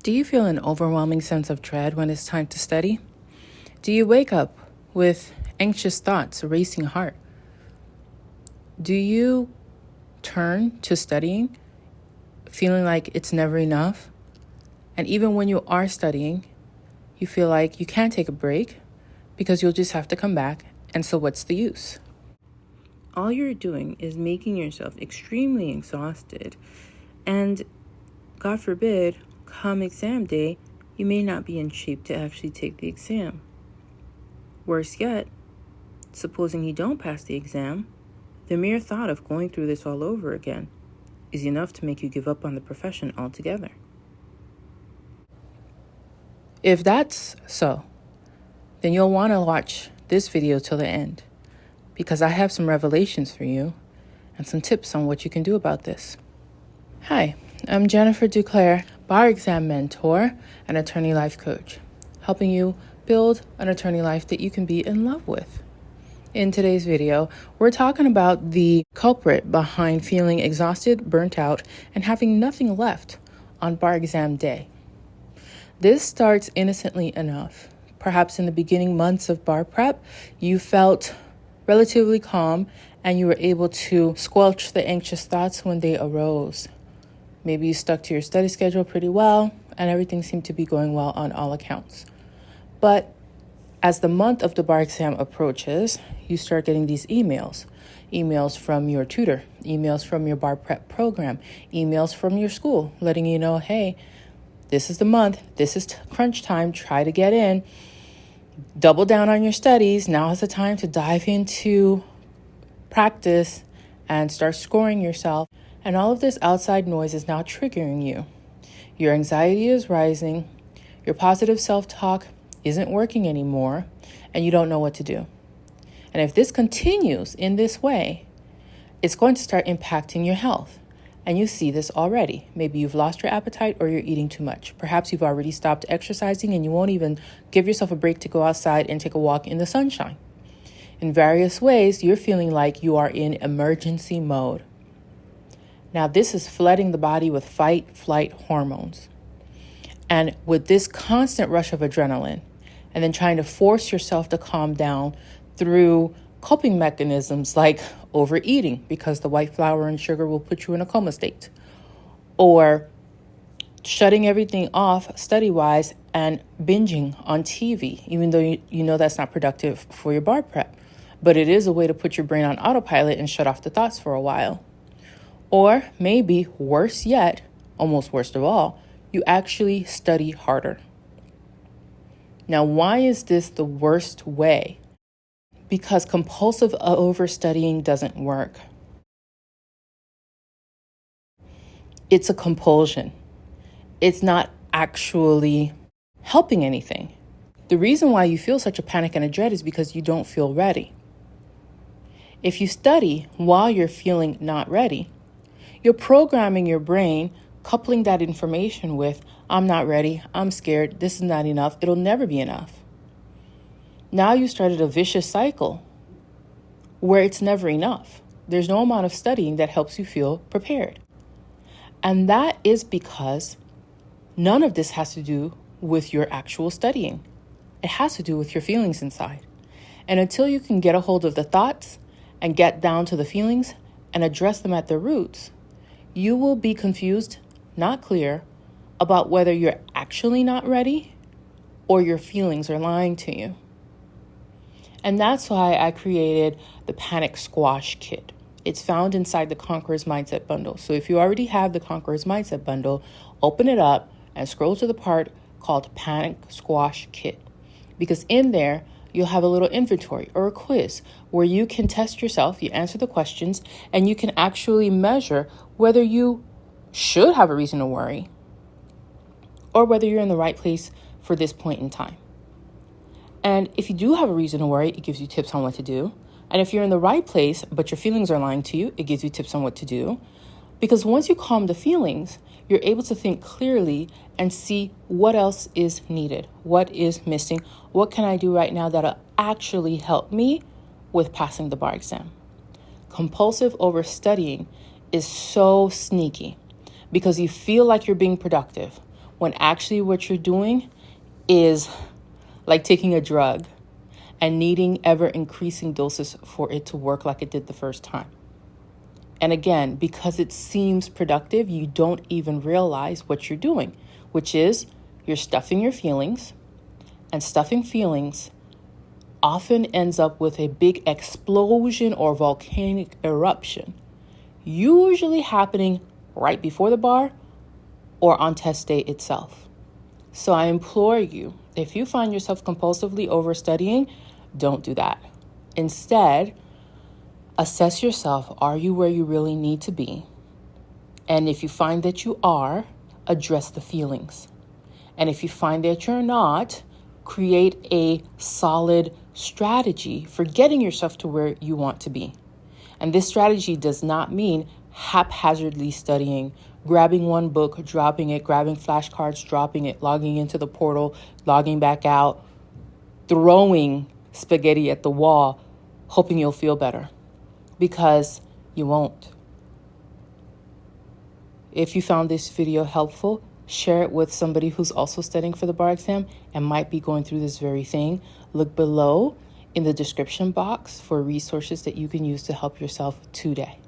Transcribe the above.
Do you feel an overwhelming sense of dread when it's time to study? Do you wake up with anxious thoughts, a racing heart? Do you turn to studying feeling like it's never enough? And even when you are studying, you feel like you can't take a break because you'll just have to come back. And so what's the use? All you're doing is making yourself extremely exhausted. And God forbid, come exam day, you may not be in shape to actually take the exam. Worse yet, supposing you don't pass the exam, the mere thought of going through this all over again is enough to make you give up on the profession altogether. If that's so, then you'll want to watch this video till the end, because I have some revelations for you and some tips on what you can do about this. Hi, I'm Jennifer Duclair, bar exam mentor and attorney life coach, helping you build an attorney life that you can be in love with. In today's video, we're talking about the culprit behind feeling exhausted, burnt out, and having nothing left on bar exam day. This starts innocently enough. Perhaps in the beginning months of bar prep, you felt relatively calm and you were able to squelch the anxious thoughts when they arose. Maybe you stuck to your study schedule pretty well and everything seemed to be going well on all accounts. But as the month of the bar exam approaches, you start getting these emails from your tutor, emails from your bar prep program, emails from your school letting you know, hey, this is the month, this is crunch time, try to get in, double down on your studies. Now is the time to dive into practice and start scoring yourself. And all of this outside noise is now triggering you. Your anxiety is rising, your positive self-talk isn't working anymore, and you don't know what to do. And if this continues in this way, it's going to start impacting your health. And you see this already. Maybe you've lost your appetite or you're eating too much. Perhaps you've already stopped exercising and you won't even give yourself a break to go outside and take a walk in the sunshine. In various ways, you're feeling like you are in emergency mode. Now, this is flooding the body with fight, flight hormones. And with this constant rush of adrenaline, and then trying to force yourself to calm down through coping mechanisms like overeating, because the white flour and sugar will put you in a coma state, or shutting everything off study-wise and binging on TV, even though you know that's not productive for your bar prep. But it is a way to put your brain on autopilot and shut off the thoughts for a while. Or maybe worse yet, almost worst of all, you actually study harder. Now, why is this the worst way? Because compulsive overstudying doesn't work. It's a compulsion. It's not actually helping anything. The reason why you feel such a panic and a dread is because you don't feel ready. If you study while you're feeling not ready, you're programming your brain, coupling that information with, I'm not ready, I'm scared, this is not enough, it'll never be enough. Now you started a vicious cycle where it's never enough. There's no amount of studying that helps you feel prepared. And that is because none of this has to do with your actual studying. It has to do with your feelings inside. And until you can get a hold of the thoughts and get down to the feelings and address them at their roots, you will be confused, not clear, about whether you're actually not ready or your feelings are lying to you. And that's why I created the Panic Squash Kit. It's found inside the Conqueror's Mindset Bundle. So if you already have the Conqueror's Mindset Bundle, open it up and scroll to the part called Panic Squash Kit. Because in there, you'll have a little inventory or a quiz where you can test yourself, you answer the questions, and you can actually measure whether you should have a reason to worry or whether you're in the right place for this point in time. And if you do have a reason to worry, it gives you tips on what to do. And if you're in the right place, but your feelings are lying to you, it gives you tips on what to do. Because once you calm the feelings, you're able to think clearly and see what else is needed, what is missing, what can I do right now that'll actually help me with passing the bar exam. Compulsive overstudying is so sneaky because you feel like you're being productive when actually what you're doing is like taking a drug and needing ever increasing doses for it to work like it did the first time. And again, because it seems productive, you don't even realize what you're doing, which is you're stuffing your feelings, and stuffing feelings often ends up with a big explosion or volcanic eruption, usually happening right before the bar or on test day itself. So I implore you, if you find yourself compulsively overstudying, don't do that. Instead, assess yourself. Are you where you really need to be? And if you find that you are, address the feelings. And if you find that you're not, create a solid strategy for getting yourself to where you want to be. And this strategy does not mean haphazardly studying, grabbing one book, dropping it, grabbing flashcards, dropping it, logging into the portal, logging back out, throwing spaghetti at the wall, hoping you'll feel better, because you won't. If you found this video helpful, share it with somebody who's also studying for the bar exam and might be going through this very thing. Look below in the description box for resources that you can use to help yourself today.